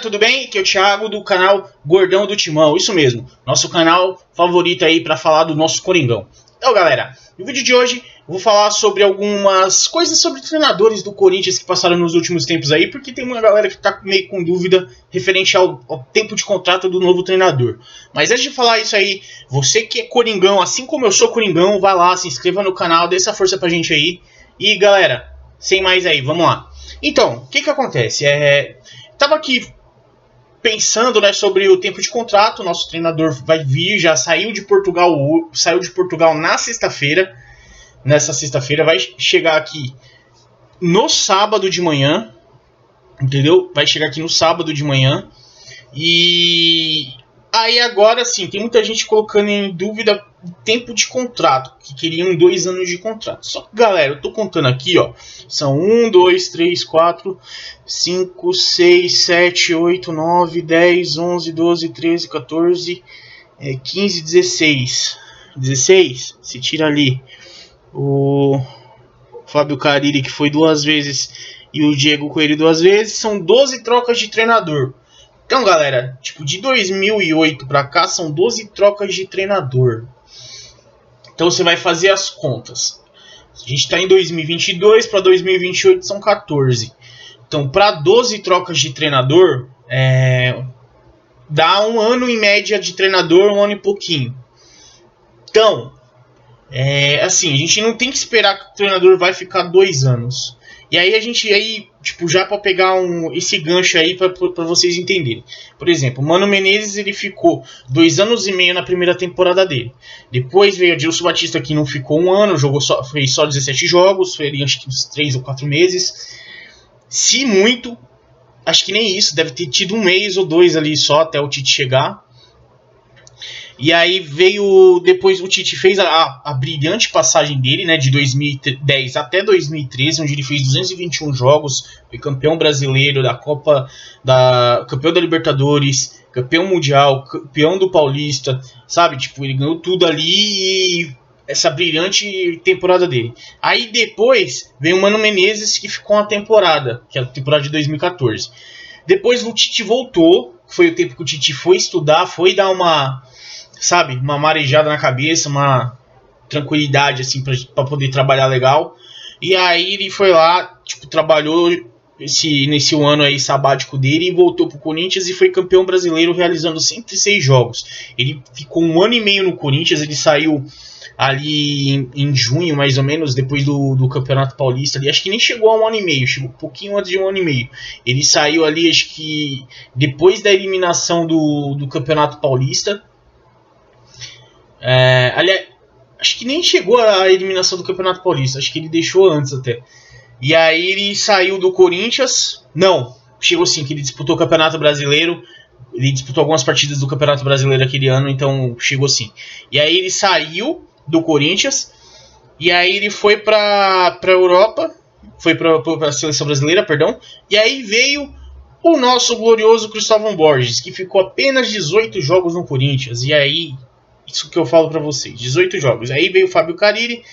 tudo bem? Aqui é o Thiago do canal Gordão do Timão, isso mesmo, nosso canal favorito aí para falar do nosso Coringão. Então galera, no vídeo de hoje eu vou falar sobre algumas coisas sobre treinadores do Corinthians que passaram nos últimos tempos aí, porque tem uma galera que tá meio com dúvida referente ao tempo de contrato do novo treinador. Mas antes de falar isso aí, você que é Coringão, assim como eu sou Coringão, vai lá, se inscreva no canal, dê essa força pra gente aí. E galera, sem mais aí, vamos lá. Então, o que acontece? Tava aqui pensando, né, sobre o tempo de contrato. Nosso treinador vai vir, já saiu de Portugal na sexta-feira. Nessa sexta-feira vai chegar aqui no sábado de manhã, entendeu? Vai chegar aqui no sábado de manhã. E aí agora sim, tem muita gente colocando em dúvida o tempo de contrato, que queriam 2 anos de contrato. Só que galera, eu tô contando aqui, ó, são 1, 2, 3, 4, 5, 6, 7, 8, 9, 10, 11, 12, 13, 14, 15, 16. 16, se tira ali o Fábio Carille, que foi 2 vezes, e o Diego Coelho 2 vezes, são 12 trocas de treinador. Então galera, tipo, de 2008 pra cá são 12 trocas de treinador. Então você vai fazer as contas. A gente está em 2022, para 2028 são 14. Então para 12 trocas de treinador, dá 1 ano em média de treinador, 1 ano e pouquinho. Então, assim, a gente não tem que esperar que o treinador vai ficar 2 anos. E aí a gente, tipo, já para pegar esse gancho aí para vocês entenderem. Por exemplo, o Mano Menezes, ele ficou 2 anos e meio na primeira temporada dele. Depois veio o Adilson Batista, que não ficou 1 ano, fez só 17 jogos, foi ali, acho que uns 3 ou 4 meses. Se muito, acho que nem isso, deve ter tido 1 mês ou 2 ali só até o Tite chegar. E aí veio, depois o Tite fez a brilhante passagem dele, né, de 2010 até 2013, onde ele fez 221 jogos, foi campeão brasileiro da Copa, campeão da Libertadores, campeão mundial, campeão do Paulista, sabe? Tipo, ele ganhou tudo ali e essa brilhante temporada dele. Aí depois veio o Mano Menezes, que ficou uma temporada, que é a temporada de 2014. Depois o Tite voltou, foi o tempo que o Tite foi estudar, foi dar uma marejada na cabeça, uma tranquilidade assim para poder trabalhar legal. E aí ele foi lá, tipo, trabalhou nesse ano aí sabático dele e voltou pro Corinthians e foi campeão brasileiro realizando 106 jogos. Ele ficou 1 ano e meio no Corinthians, ele saiu ali em junho, mais ou menos, depois do Campeonato Paulista ali, acho que nem chegou a 1 ano e meio, chegou um pouquinho antes de 1 ano e meio. Ele saiu ali, acho que depois da eliminação do Campeonato Paulista. Aliás, acho que nem chegou a eliminação do Campeonato Paulista, acho que ele deixou antes até. E aí ele saiu do Corinthians. Não, chegou sim, que ele disputou o Campeonato Brasileiro. Ele disputou algumas partidas do Campeonato Brasileiro aquele ano, então chegou sim. E aí ele saiu do Corinthians. E aí ele foi pra Europa. Foi pra seleção brasileira, perdão. E aí veio o nosso glorioso Cristóvão Borges, que ficou apenas 18 jogos no Corinthians. E aí, isso que eu falo pra vocês, 18 jogos. Aí veio o Fábio Carille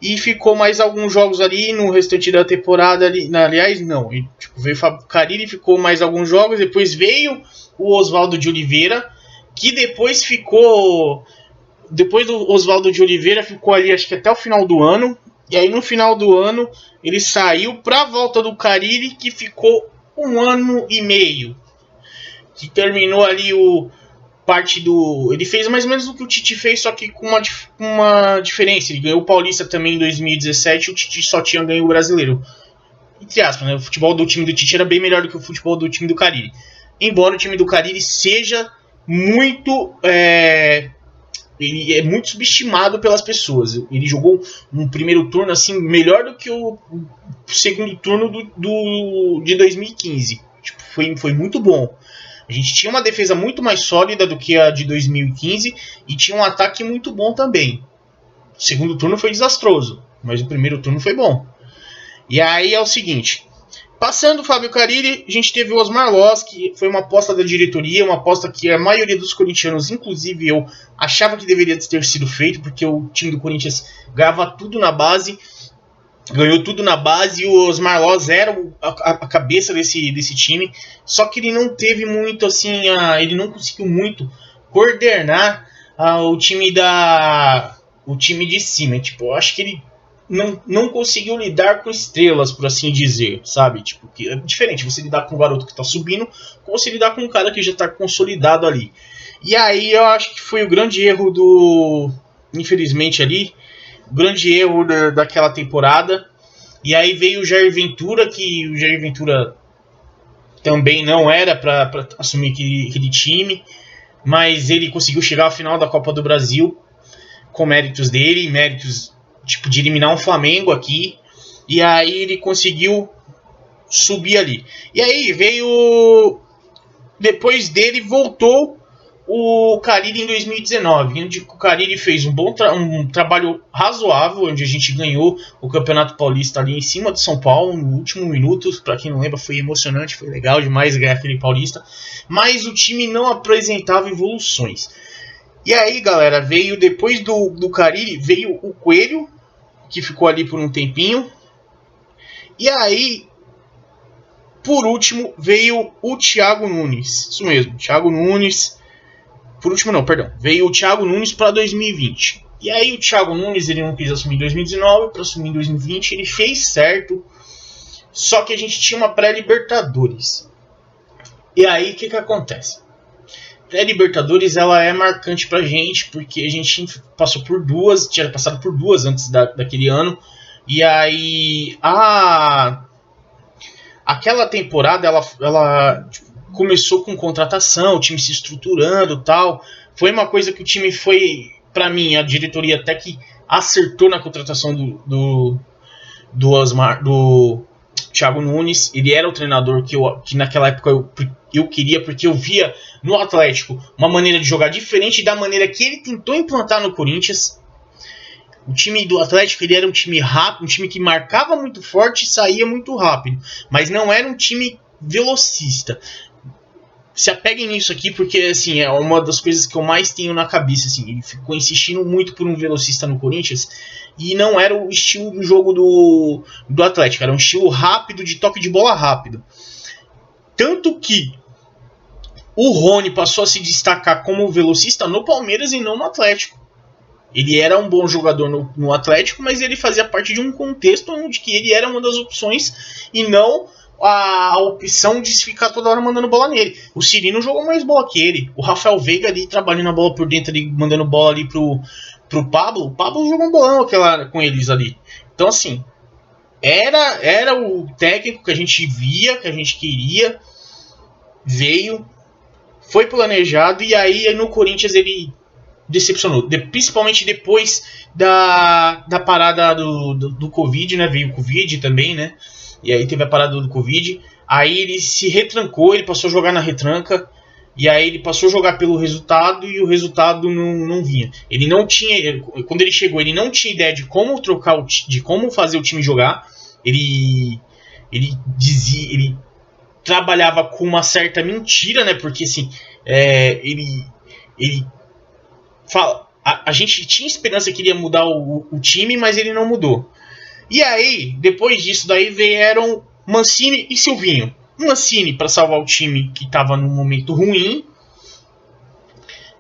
e ficou mais alguns jogos ali no restante da temporada ali. Aliás, não. Veio o Fábio Carille e ficou mais alguns jogos. Depois veio o Oswaldo de Oliveira, que depois ficou... Depois do Oswaldo de Oliveira ficou ali, acho que até o final do ano. E aí no final do ano ele saiu pra volta do Carille, que ficou 1 ano e meio. Que terminou ali ele fez mais ou menos o que o Tite fez, só que com uma diferença. Ele ganhou o Paulista também em 2017, o Tite só tinha ganho o Brasileiro. Entre aspas, né? O futebol do time do Tite era bem melhor do que o futebol do time do Carille. Embora o time do Carille seja muito... ele é muito subestimado pelas pessoas. Ele jogou um primeiro turno assim melhor do que o segundo turno de 2015. Tipo, foi muito bom. A gente tinha uma defesa muito mais sólida do que a de 2015 e tinha um ataque muito bom também. O segundo turno foi desastroso, mas o primeiro turno foi bom. E aí é o seguinte, passando o Fábio Carille, a gente teve o Osmar Loz, que foi uma aposta da diretoria, uma aposta que a maioria dos corintianos, inclusive eu, achava que deveria ter sido feito, porque o time do Corinthians ganhava tudo na base. ganhou tudo na base e o Osmar Loz era a cabeça desse time. Só que ele não teve muito assim, ele não conseguiu muito coordenar o time de cima. Tipo, eu acho que ele não conseguiu lidar com estrelas, por assim dizer, sabe? Tipo, que é diferente você lidar com um garoto que tá subindo ou você lidar com um cara que já tá consolidado ali. E aí eu acho que foi o grande erro infelizmente ali, o grande erro daquela temporada. E aí veio o Jair Ventura, que o Jair Ventura também não era para assumir aquele time, mas ele conseguiu chegar à final da Copa do Brasil com méritos dele, méritos tipo de eliminar um Flamengo aqui, e aí ele conseguiu subir ali. E aí veio, depois dele voltou o Carille em 2019, onde o Carille fez um trabalho razoável, onde a gente ganhou o Campeonato Paulista ali em cima de São Paulo, no último minuto. Para quem não lembra, foi emocionante, foi legal demais ganhar aquele Paulista, mas o time não apresentava evoluções. E aí, galera, veio depois do Carille, veio o Coelho, que ficou ali por um tempinho, e aí, por último, veio o Thiago Nunes. Isso mesmo, Thiago Nunes. Por último não, perdão. Veio o Thiago Nunes para 2020. E aí o Thiago Nunes ele não quis assumir em 2019, para assumir em 2020. Ele fez certo. Só que a gente tinha uma pré-Libertadores. E aí o que acontece? Pré-Libertadores ela é marcante pra gente, porque a gente passou por duas, tinha passado por duas antes daquele ano. E aí aquela temporada ela começou com contratação, o time se estruturando e tal. Foi uma coisa que o time foi, pra mim, a diretoria até que acertou na contratação do Thiago Nunes. Ele era o treinador que naquela época eu queria, porque eu via no Atlético uma maneira de jogar diferente da maneira que ele tentou implantar no Corinthians. O time do Atlético ele era um time rápido, um time que marcava muito forte e saía muito rápido, mas não era um time velocista. Se apeguem nisso aqui, porque assim, é uma das coisas que eu mais tenho na cabeça. Assim, ele ficou insistindo muito por um velocista no Corinthians e não era o estilo do jogo do Atlético, era um estilo rápido, de toque de bola rápido. Tanto que o Rony passou a se destacar como velocista no Palmeiras e não no Atlético. Ele era um bom jogador no Atlético, mas ele fazia parte de um contexto onde que ele era uma das opções e não a opção de ficar toda hora mandando bola nele. O Cirino jogou mais bola que ele. O Rafael Veiga ali trabalhando a bola por dentro, ali, mandando bola ali pro Pablo. O Pablo jogou um bolão com eles ali. Então assim, era o técnico que a gente via, que a gente queria. Veio, foi planejado e aí no Corinthians ele decepcionou, principalmente depois da parada do Covid, né? Veio o Covid também, né? E aí teve a parada do Covid. Aí ele se retrancou, ele passou a jogar na retranca. E aí ele passou a jogar pelo resultado e o resultado não vinha. Ele não tinha, quando ele chegou, ele não tinha ideia de como de como fazer o time jogar. Ele trabalhava com uma certa mentira, né? Porque assim, ele fala, a gente tinha esperança que ele ia mudar o time, mas ele não mudou. E aí, depois disso daí vieram Mancini e Silvinho. Mancini para salvar o time que estava num momento ruim.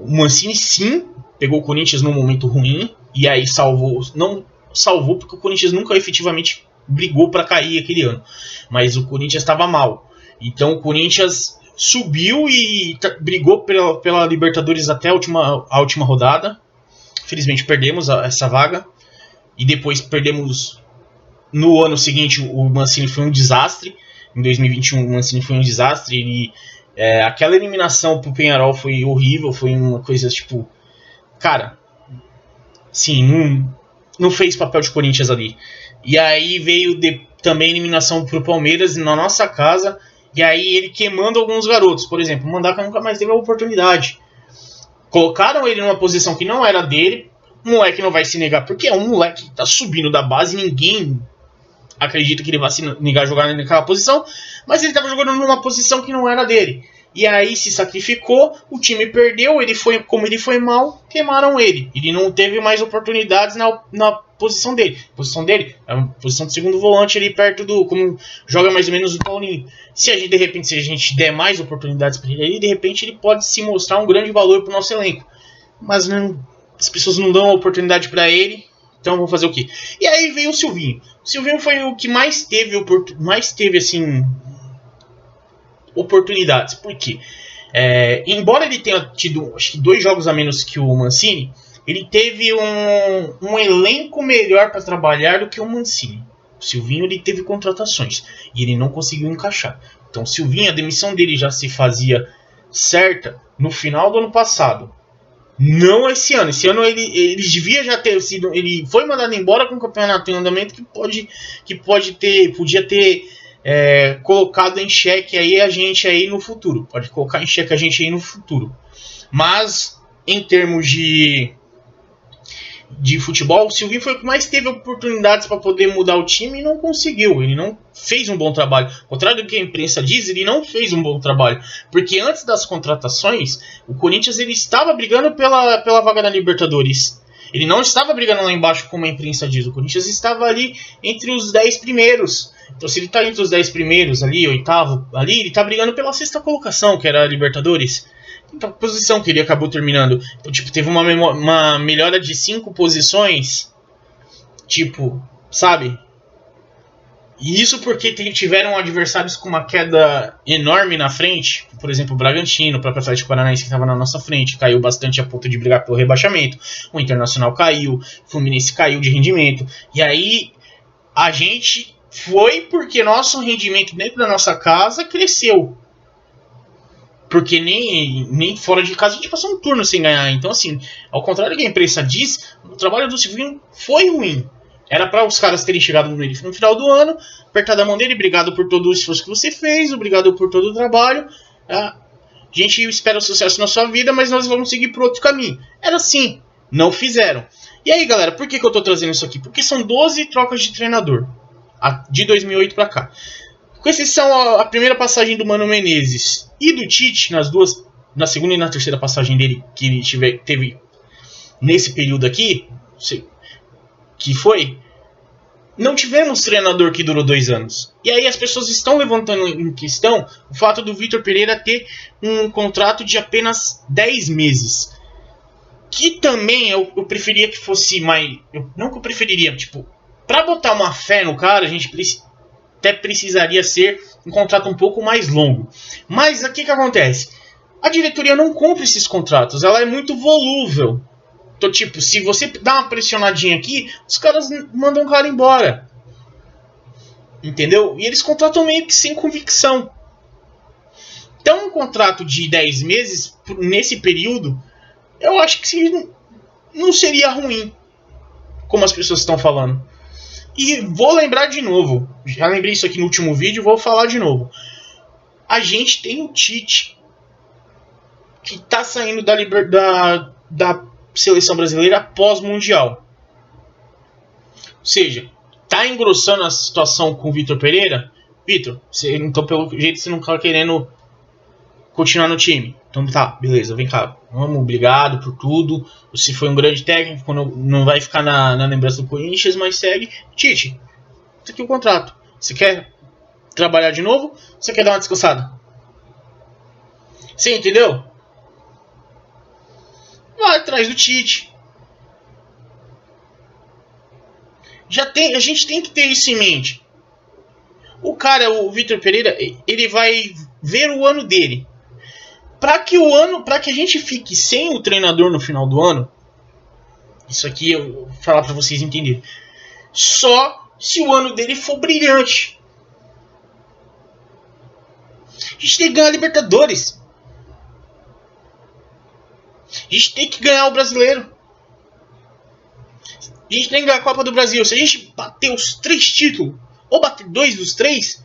O Mancini sim pegou o Corinthians num momento ruim e aí salvou. Não salvou porque o Corinthians nunca efetivamente brigou para cair aquele ano, mas o Corinthians estava mal. Então o Corinthians subiu e brigou pela Libertadores até a última rodada. Felizmente perdemos essa vaga e depois perdemos. No ano seguinte o Mancini foi um desastre. Em 2021 o Mancini foi um desastre. Aquela eliminação pro Peñarol foi horrível. Foi uma coisa tipo, cara, sim, não fez papel de Corinthians ali. E aí veio também a eliminação pro Palmeiras na nossa casa. E aí ele queimando alguns garotos. Por exemplo, o Mandaca nunca mais teve a oportunidade. Colocaram ele numa posição que não era dele. O moleque não vai se negar, porque é um moleque que tá subindo da base. Ninguém acredita que ele vai se negar a jogar naquela posição. Mas ele tava jogando numa posição que não era dele. E aí se sacrificou, o time perdeu, como ele foi mal, queimaram ele. Ele não teve mais oportunidades na posição dele. A posição dele é uma posição de segundo volante ali perto do... como joga mais ou menos o Paulinho. Se a gente der mais oportunidades para ele, de repente ele pode se mostrar um grande valor para o nosso elenco. Mas não, as pessoas não dão a oportunidade para ele, então vou fazer o quê? E aí veio o Silvinho. O Silvinho foi o que mais teve assim, oportunidades. Por quê? Embora ele tenha tido acho que 2 jogos a menos que o Mancini, ele teve um elenco melhor para trabalhar do que o Mancini. O Silvinho ele teve contratações e ele não conseguiu encaixar. Então o Silvinho, a demissão dele já se fazia certa no final do ano passado. Não esse ano. Esse ano ele devia já ter sido... Ele foi mandado embora com o campeonato em andamento podia ter colocado em xeque aí a gente aí no futuro. Pode colocar em xeque a gente aí no futuro. Mas em termos de futebol, o Silvinho foi o que mais teve oportunidades para poder mudar o time e não conseguiu. Ele não fez um bom trabalho. Ao contrário do que a imprensa diz, ele não fez um bom trabalho. Porque antes das contratações, o Corinthians ele estava brigando pela vaga da Libertadores. Ele não estava brigando lá embaixo como a imprensa diz. O Corinthians estava ali entre os 10 primeiros. Então se ele está entre os 10 primeiros ali, 8º ali, ele está brigando pela 6ª colocação, que era a Libertadores. Então, a posição que ele acabou terminando. Então, tipo, teve uma melhora de 5 posições. Tipo, sabe? E isso porque tiveram adversários com uma queda enorme na frente. Por exemplo, o Bragantino, o próprio Atlético Paranaense que estava na nossa frente. Caiu bastante a ponto de brigar pelo rebaixamento. O Internacional caiu. O Fluminense caiu de rendimento. E aí, a gente foi porque nosso rendimento dentro da nossa casa cresceu. Porque nem fora de casa a gente passou um turno sem ganhar. Então, assim, ao contrário do que a imprensa diz, o trabalho do Silvinho foi ruim. Era para os caras terem chegado no final do ano, apertado a mão dele, obrigado por todo o esforço que você fez, obrigado por todo o trabalho. A gente espera o sucesso na sua vida, mas nós vamos seguir por outro caminho. Era assim, não fizeram. E aí, galera, por que eu tô trazendo isso aqui? Porque são 12 trocas de treinador, de 2008 para cá. Com exceção a primeira passagem do Mano Menezes e do Tite, na segunda e na terceira passagem dele, que ele teve nesse período aqui, que foi, não tivemos treinador que durou 2 anos. E aí as pessoas estão levantando em questão o fato do Vitor Pereira ter um contrato de apenas 10 meses. Que também eu preferia que fosse mais... Não que eu preferiria, tipo, pra botar uma fé no cara, a gente até precisaria ser um contrato um pouco mais longo. Mas o que acontece? A diretoria não compra esses contratos, ela é muito volúvel. Então, tipo, se você dá uma pressionadinha aqui, os caras mandam o cara embora. Entendeu? E eles contratam meio que sem convicção. Então, um contrato de 10 meses, nesse período, eu acho que não seria ruim, como as pessoas estão falando. E vou lembrar de novo, já lembrei isso aqui no último vídeo, vou falar de novo. A gente tem o Tite, que está saindo da seleção brasileira pós-mundial. Ou seja, tá engrossando a situação com o Vitor Pereira. Vitor, então pelo jeito você não tá querendo continuar no time. Então tá, beleza, vem cá. Vamos, obrigado por tudo. Você foi um grande técnico, não vai ficar na lembrança do Corinthians, mas segue. Tite, tá aqui o contrato. Você quer trabalhar de novo? Você quer dar uma descansada? Você entendeu? Vai atrás do Tite. A gente tem que ter isso em mente. O cara, o Vitor Pereira, ele vai ver o ano dele. Para que a gente fique sem o treinador no final do ano, isso aqui eu vou falar para vocês entenderem. Só se o ano dele for brilhante. A gente tem que ganhar a Libertadores. A gente tem que ganhar o Brasileiro. A gente tem que ganhar a Copa do Brasil. Se a gente bater os 3 títulos, ou bater 2 dos 3,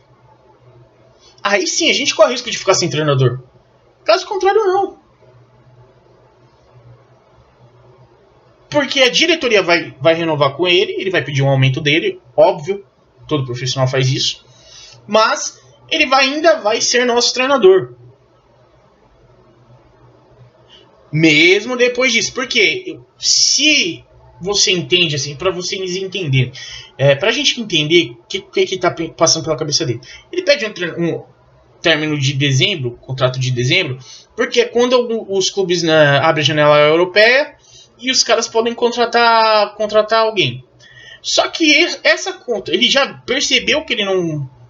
aí sim a gente corre o risco de ficar sem treinador. Caso contrário, não. Porque a diretoria vai renovar com ele vai pedir um aumento dele, óbvio, todo profissional faz isso. Mas ele ainda vai ser nosso treinador. Mesmo depois disso. Porque se você entende, assim, para vocês entenderem, pra gente entender o que tá passando pela cabeça dele. Ele pede um término de dezembro, contrato de dezembro, porque é quando os clubes abrem a janela europeia e os caras podem contratar alguém. Só que essa conta, ele já percebeu que ele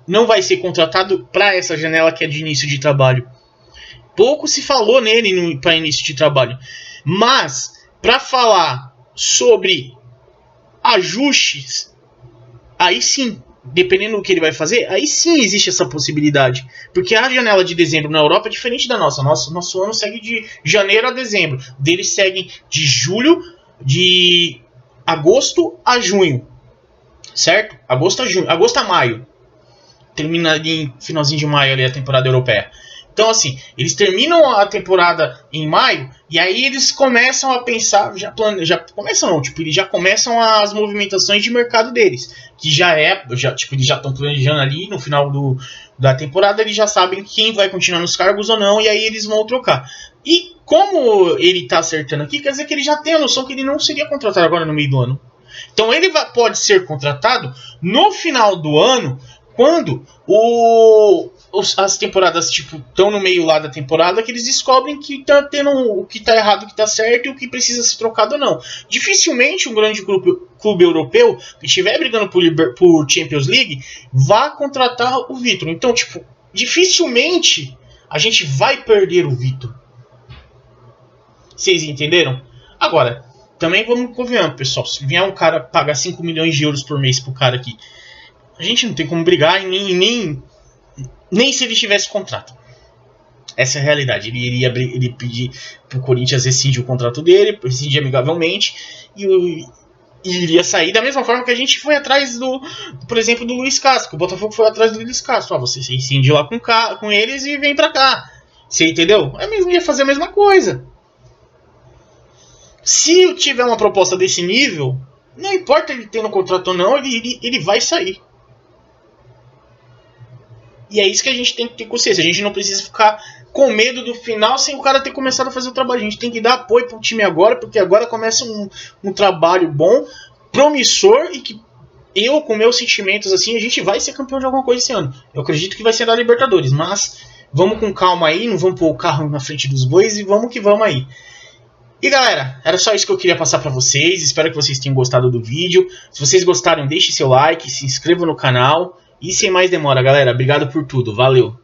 não vai ser contratado para essa janela que é de início de trabalho. Pouco se falou nele para início de trabalho. Mas, para falar sobre ajustes, aí sim, dependendo do que ele vai fazer, aí sim existe essa possibilidade. Porque a janela de dezembro na Europa é diferente da nossa. Nosso ano segue de janeiro a dezembro. Deles seguem de julho, de agosto a junho. Certo? Agosto a maio. Termina ali em finalzinho de maio ali a temporada europeia. Então, assim, eles terminam a temporada em maio e aí eles começam a pensar, eles já começam as movimentações de mercado deles, que eles já estão planejando ali no final da temporada, eles já sabem quem vai continuar nos cargos ou não, e aí eles vão trocar. E como ele está acertando aqui, quer dizer que ele já tem a noção que ele não seria contratado agora no meio do ano. Então ele pode ser contratado no final do ano, quando as temporadas estão no meio lá da temporada, que eles descobrem que tá tendo o que tá errado, o que tá certo e o que precisa ser trocado ou não. Dificilmente um grande clube europeu que estiver brigando por Champions League vá contratar o Vitor. Então, dificilmente a gente vai perder o Vitor. Vocês entenderam? Agora, também vamos convenhar, pessoal. Se vier um cara pagar 5 milhões de euros por mês pro cara aqui, a gente não tem como brigar nem se ele tivesse contrato. Essa é a realidade. Ele iria pedir pro Corinthians rescindir o contrato dele, rescindir amigavelmente, e iria sair da mesma forma que a gente foi atrás por exemplo, do Luiz Castro. O Botafogo foi atrás do Luiz Castro. Você rescinde lá com eles e vem pra cá. Você entendeu? Ia fazer a mesma coisa. Se eu tiver uma proposta desse nível, não importa ele tendo contrato ou não, ele vai sair. E é isso que a gente tem que ter consciência. A gente não precisa ficar com medo do final sem o cara ter começado a fazer o trabalho. A gente tem que dar apoio pro time agora, porque agora começa um trabalho bom, promissor, e que eu, com meus sentimentos assim, a gente vai ser campeão de alguma coisa esse ano. Eu acredito que vai ser da Libertadores, mas vamos com calma aí, não vamos pôr o carro na frente dos bois e vamos que vamos aí. E galera, era só isso que eu queria passar pra vocês. Espero que vocês tenham gostado do vídeo. Se vocês gostaram, deixe seu like, se inscreva no canal. E sem mais demora, galera, obrigado por tudo, valeu!